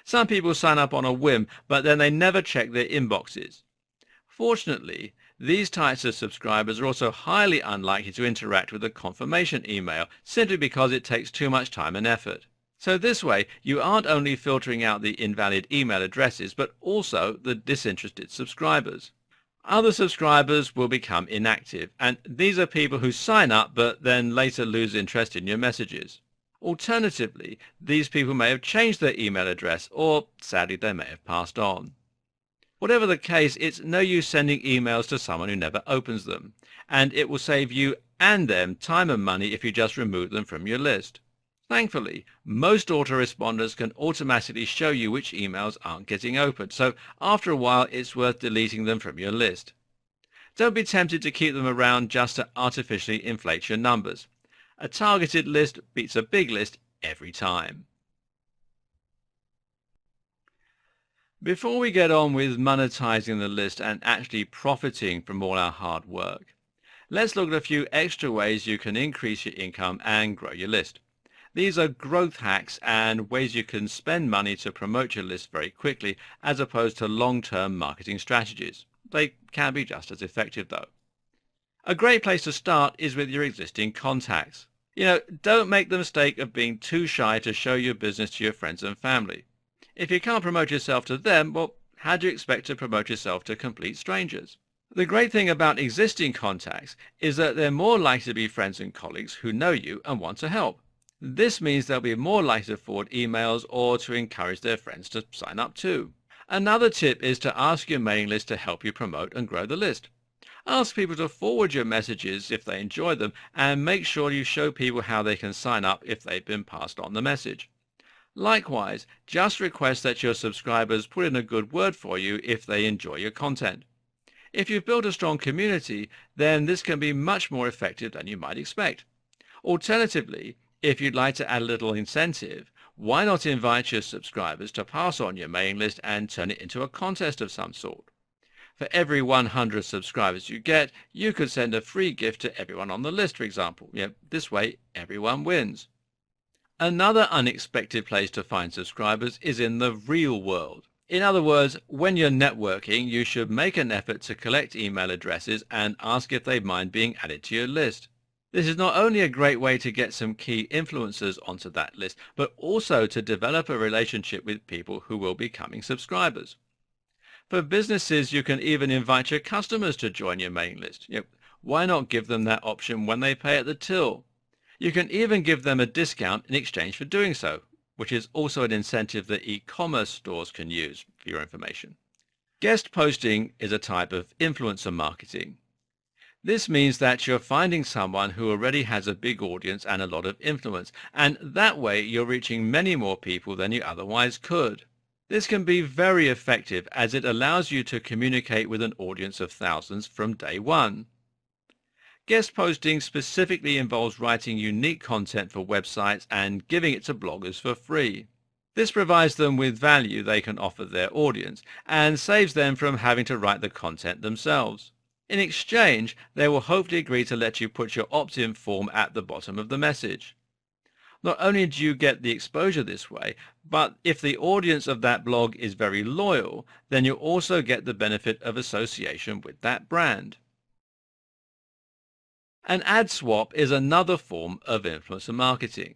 Some people sign up on a whim, but then they never check their inboxes. Fortunately, these types of subscribers are also highly unlikely to interact with a confirmation email simply because it takes too much time and effort. So this way, you aren't only filtering out the invalid email addresses, but also the disinterested subscribers. Other subscribers will become inactive, and these are people who sign up but then later lose interest in your messages. Alternatively, these people may have changed their email address, or sadly they may have passed on. Whatever the case, it's no use sending emails to someone who never opens them, and it will save you and them time and money if you just remove them from your list. Thankfully, most autoresponders can automatically show you which emails aren't getting opened, so after a while it's worth deleting them from your list. Don't be tempted to keep them around just to artificially inflate your numbers. A targeted list beats a big list every time. Before we get on with monetizing the list and actually profiting from all our hard work, let's look at a few extra ways you can increase your income and grow your list. These are growth hacks and ways you can spend money to promote your list very quickly as opposed to long-term marketing strategies. They can be just as effective though. A great place to start is with your existing contacts. Don't make the mistake of being too shy to show your business to your friends and family. If you can't promote yourself to them, well, how do you expect to promote yourself to complete strangers? The great thing about existing contacts is that they're more likely to be friends and colleagues who know you and want to help. This means they'll be more likely to forward emails or to encourage their friends to sign up too. Another tip is to ask your mailing list to help you promote and grow the list. Ask people to forward your messages if they enjoy them, and make sure you show people how they can sign up if they've been passed on the message. Likewise, just request that your subscribers put in a good word for you if they enjoy your content. If you've built a strong community, then this can be much more effective than you might expect. Alternatively, if you'd like to add a little incentive, why not invite your subscribers to pass on your mailing list and turn it into a contest of some sort? For every 100 subscribers you get, you could send a free gift to everyone on the list, for example. This way, everyone wins. Another unexpected place to find subscribers is in the real world. In other words, when you're networking, you should make an effort to collect email addresses and ask if they mind being added to your list. This is not only a great way to get some key influencers onto that list, but also to develop a relationship with people who will be becoming subscribers. For businesses, you can even invite your customers to join your mailing list. Why not give them that option when they pay at the till? You can even give them a discount in exchange for doing so, which is also an incentive that e-commerce stores can use for your information. Guest posting is a type of influencer marketing. This means that you're finding someone who already has a big audience and a lot of influence, and that way you're reaching many more people than you otherwise could. This can be very effective as it allows you to communicate with an audience of thousands from day one. Guest posting specifically involves writing unique content for websites and giving it to bloggers for free. This provides them with value they can offer their audience and saves them from having to write the content themselves. In exchange, they will hopefully agree to let you put your opt-in form at the bottom of the message. Not only do you get the exposure this way, but if the audience of that blog is very loyal, then you also get the benefit of association with that brand. An ad swap is another form of influencer marketing.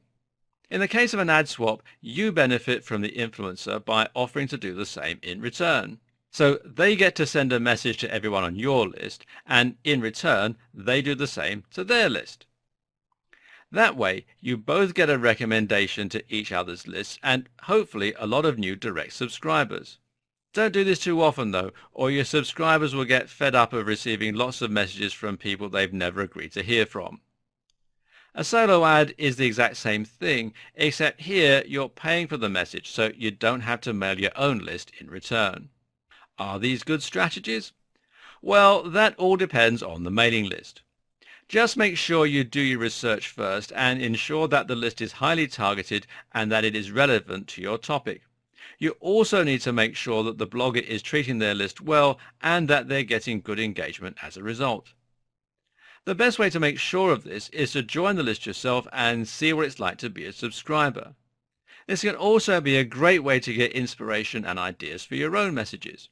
In the case of an ad swap, you benefit from the influencer by offering to do the same in return. So they get to send a message to everyone on your list, and in return, they do the same to their list. That way, you both get a recommendation to each other's lists and hopefully a lot of new direct subscribers. Don't do this too often though, or your subscribers will get fed up of receiving lots of messages from people they've never agreed to hear from. A solo ad is the exact same thing, except here you're paying for the message, so you don't have to mail your own list in return. Are these good strategies? Well, that all depends on the mailing list. Just make sure you do your research first and ensure that the list is highly targeted and that it is relevant to your topic. You also need to make sure that the blogger is treating their list well and that they're getting good engagement as a result. The best way to make sure of this is to join the list yourself and see what it's like to be a subscriber. This can also be a great way to get inspiration and ideas for your own messages.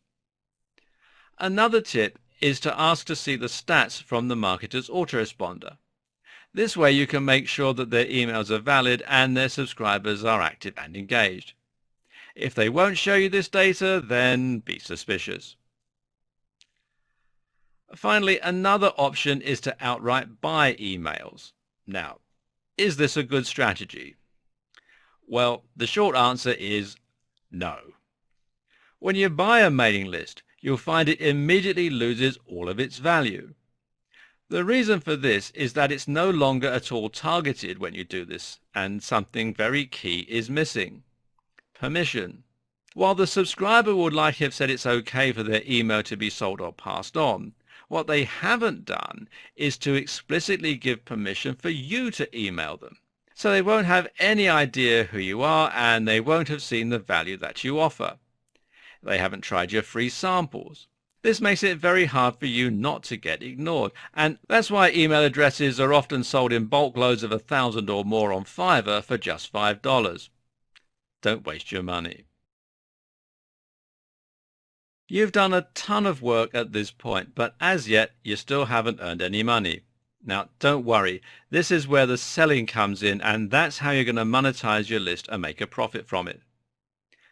Another tip is to ask to see the stats from the marketer's autoresponder. This way you can make sure that their emails are valid and their subscribers are active and engaged. If they won't show you this data, then be suspicious. Finally, another option is to outright buy emails. Now, is this a good strategy? Well, the short answer is no. When you buy a mailing list, you'll find it immediately loses all of its value. The reason for this is that it's no longer at all targeted when you do this, and something very key is missing: permission. While the subscriber would likely have said it's okay for their email to be sold or passed on, what they haven't done is to explicitly give permission for you to email them. So they won't have any idea who you are and they won't have seen the value that you offer. They haven't tried your free samples. This makes it very hard for you not to get ignored, and that's why email addresses are often sold in bulk loads of 1,000 or more on Fiverr for just $5. Don't waste your money. You've done a ton of work at this point, but as yet you still haven't earned any money. Now, don't worry, this is where the selling comes in, and that's how you're going to monetize your list and make a profit from it.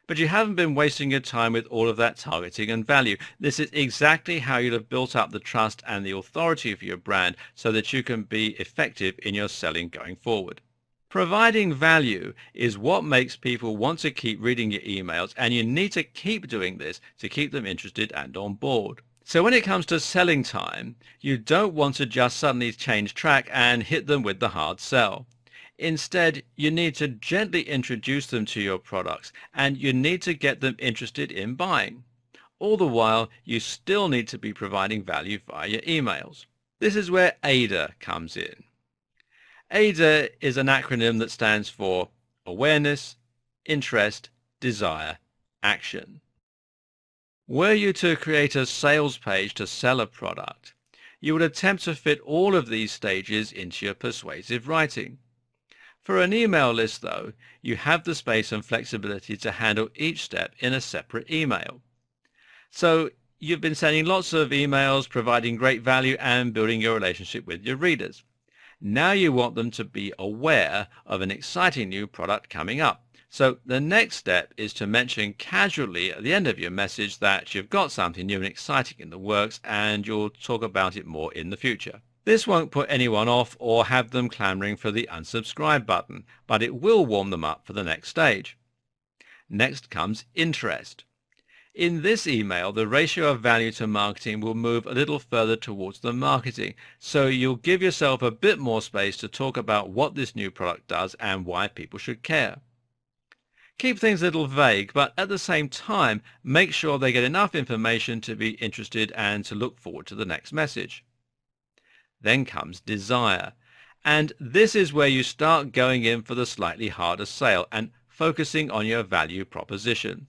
But you haven't been wasting your time with all of that targeting and value. This is exactly how you'd have built up the trust and the authority for your brand so that you can be effective in your selling going forward. Providing value is what makes people want to keep reading your emails, and you need to keep doing this to keep them interested and on board. So when it comes to selling time, you don't want to just suddenly change track and hit them with the hard sell. Instead, you need to gently introduce them to your products, and you need to get them interested in buying. All the while, you still need to be providing value via your emails. This is where AIDA comes in. AIDA is an acronym that stands for Awareness, Interest, Desire, Action. Were you to create a sales page to sell a product, you would attempt to fit all of these stages into your persuasive writing. For an email list, though, you have the space and flexibility to handle each step in a separate email. So you've been sending lots of emails, providing great value, and building your relationship with your readers. Now you want them to be aware of an exciting new product coming up. So the next step is to mention casually at the end of your message that you've got something new and exciting in the works, and you'll talk about it more in the future. This won't put anyone off or have them clamoring for the unsubscribe button, but it will warm them up for the next stage. Next comes interest. In this email, the ratio of value to marketing will move a little further towards the marketing, so you'll give yourself a bit more space to talk about what this new product does and why people should care. Keep things a little vague, but at the same time, make sure they get enough information to be interested and to look forward to the next message. Then comes desire, and this is where you start going in for the slightly harder sale and focusing on your value proposition.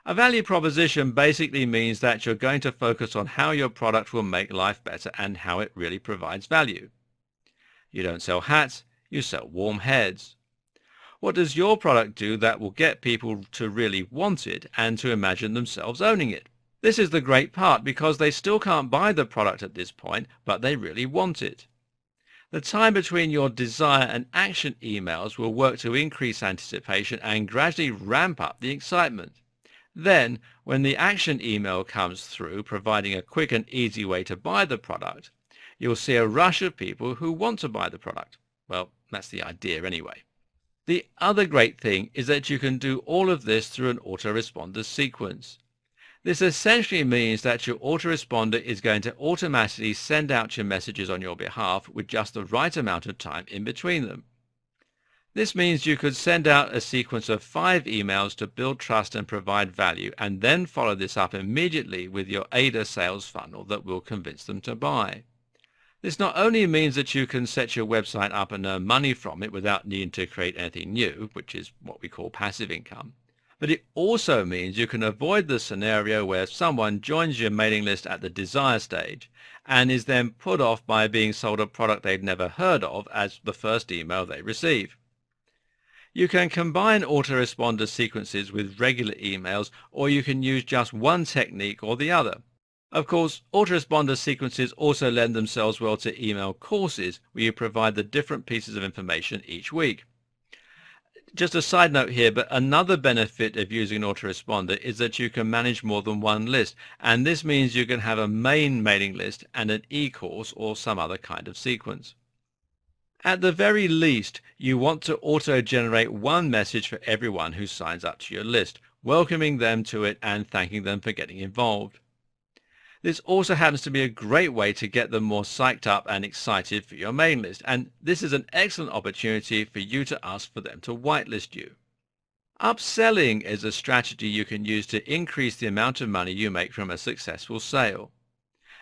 A value proposition basically means that you're going to focus on how your product will make life better and how it really provides value. You don't sell hats, you sell warm heads. What does your product do that will get people to really want it and to imagine themselves owning it? This is the great part, because they still can't buy the product at this point, but they really want it. The time between your desire and action emails will work to increase anticipation and gradually ramp up the excitement. Then, when the action email comes through, providing a quick and easy way to buy the product, you'll see a rush of people who want to buy the product. Well, that's the idea anyway. The other great thing is that you can do all of this through an autoresponder sequence. This essentially means that your autoresponder is going to automatically send out your messages on your behalf with just the right amount of time in between them. This means you could send out a sequence of 5 emails to build trust and provide value, and then follow this up immediately with your AIDA sales funnel that will convince them to buy. This not only means that you can set your website up and earn money from it without needing to create anything new, which is what we call passive income, but it also means you can avoid the scenario where someone joins your mailing list at the desire stage and is then put off by being sold a product they've never heard of as the first email they receive. You can combine autoresponder sequences with regular emails, or you can use just one technique or the other. Of course, autoresponder sequences also lend themselves well to email courses where you provide the different pieces of information each week. Just a side note here, but another benefit of using an autoresponder is that you can manage more than one list, and this means you can have a main mailing list and an e-course or some other kind of sequence. At the very least, you want to auto-generate one message for everyone who signs up to your list, welcoming them to it and thanking them for getting involved. This also happens to be a great way to get them more psyched up and excited for your mailing list, and this is an excellent opportunity for you to ask for them to whitelist you. Upselling is a strategy you can use to increase the amount of money you make from a successful sale.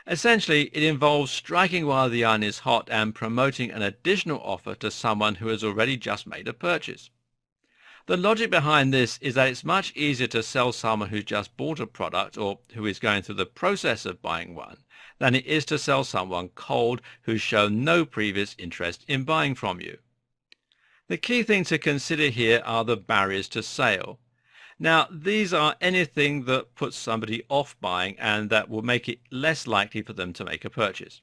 Essentially, it involves striking while the iron is hot and promoting an additional offer to someone who has already just made a purchase. The logic behind this is that it's much easier to sell someone who's just bought a product or who is going through the process of buying one than it is to sell someone cold who's shown no previous interest in buying from you. The key thing to consider here are the barriers to sale. Now, these are anything that puts somebody off buying and that will make it less likely for them to make a purchase.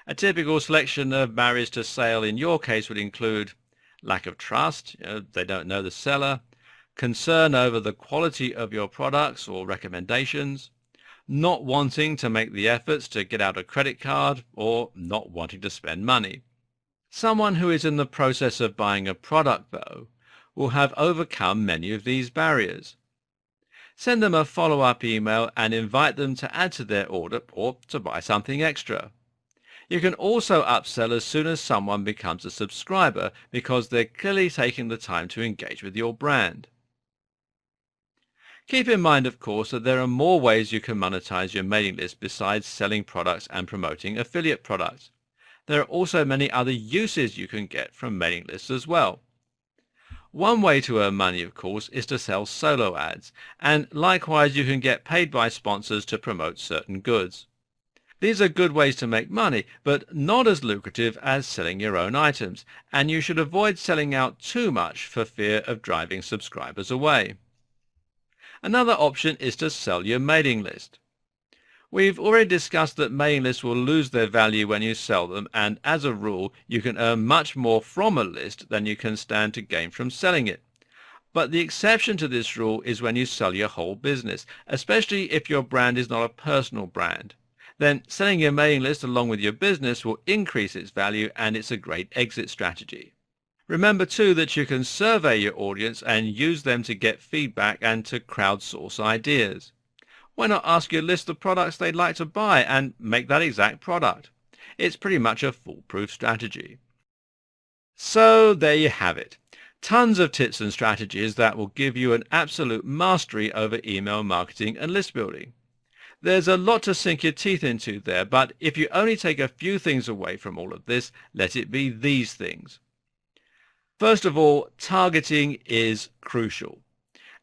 A typical selection of barriers to sale in your case would include lack of trust, they don't know the seller, concern over the quality of your products or recommendations, not wanting to make the efforts to get out a credit card, or not wanting to spend money. Someone who is in the process of buying a product, though, will have overcome many of these barriers. Send them a follow-up email and invite them to add to their order or to buy something extra. You can also upsell as soon as someone becomes a subscriber because they're clearly taking the time to engage with your brand. Keep in mind, of course, that there are more ways you can monetize your mailing list besides selling products and promoting affiliate products. There are also many other uses you can get from mailing lists as well. One way to earn money, of course, is to sell solo ads, and likewise you can get paid by sponsors to promote certain goods. These are good ways to make money, but not as lucrative as selling your own items, and you should avoid selling out too much for fear of driving subscribers away. Another option is to sell your mailing list. We've already discussed that mailing lists will lose their value when you sell them, and as a rule, you can earn much more from a list than you can stand to gain from selling it. But the exception to this rule is when you sell your whole business, especially if your brand is not a personal brand. Then selling your mailing list along with your business will increase its value, and it's a great exit strategy. Remember too that you can survey your audience and use them to get feedback and to crowdsource ideas. Why not ask your list the products they'd like to buy and make that exact product? It's pretty much a foolproof strategy. So there you have it. Tons of tips and strategies that will give you an absolute mastery over email marketing and list building. There's a lot to sink your teeth into there, but if you only take a few things away from all of this, let it be these things. First of all, targeting is crucial.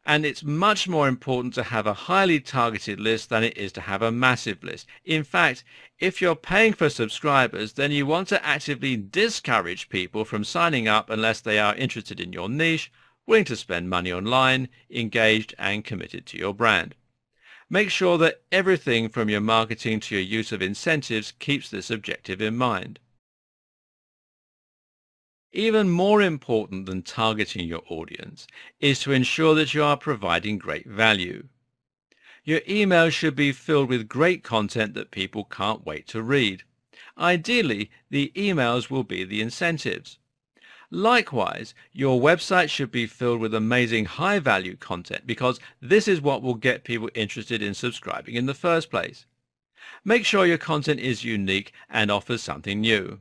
And it's much more important to have a highly targeted list than it is to have a massive list. In fact, if you're paying for subscribers, then you want to actively discourage people from signing up unless they are interested in your niche, willing to spend money online, engaged and committed to your brand. Make sure that everything from your marketing to your use of incentives keeps this objective in mind. Even more important than targeting your audience is to ensure that you are providing great value. Your email should be filled with great content that people can't wait to read. Ideally, the emails will be the incentives. Likewise, your website should be filled with amazing high-value content because this is what will get people interested in subscribing in the first place. Make sure your content is unique and offers something new.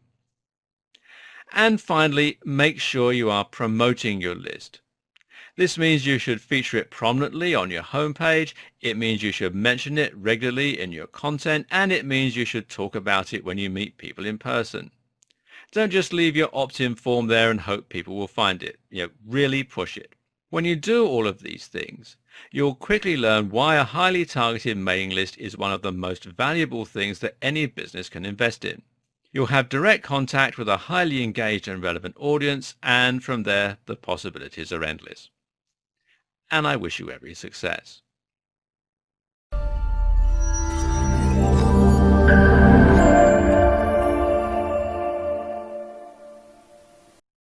And finally, make sure you are promoting your list. This means you should feature it prominently on your homepage, it means you should mention it regularly in your content, and it means you should talk about it when you meet people in person. Don't just leave your opt-in form there and hope people will find it. Really push it. When you do all of these things, you'll quickly learn why a highly targeted mailing list is one of the most valuable things that any business can invest in. You'll have direct contact with a highly engaged and relevant audience, and from there, the possibilities are endless. And I wish you every success.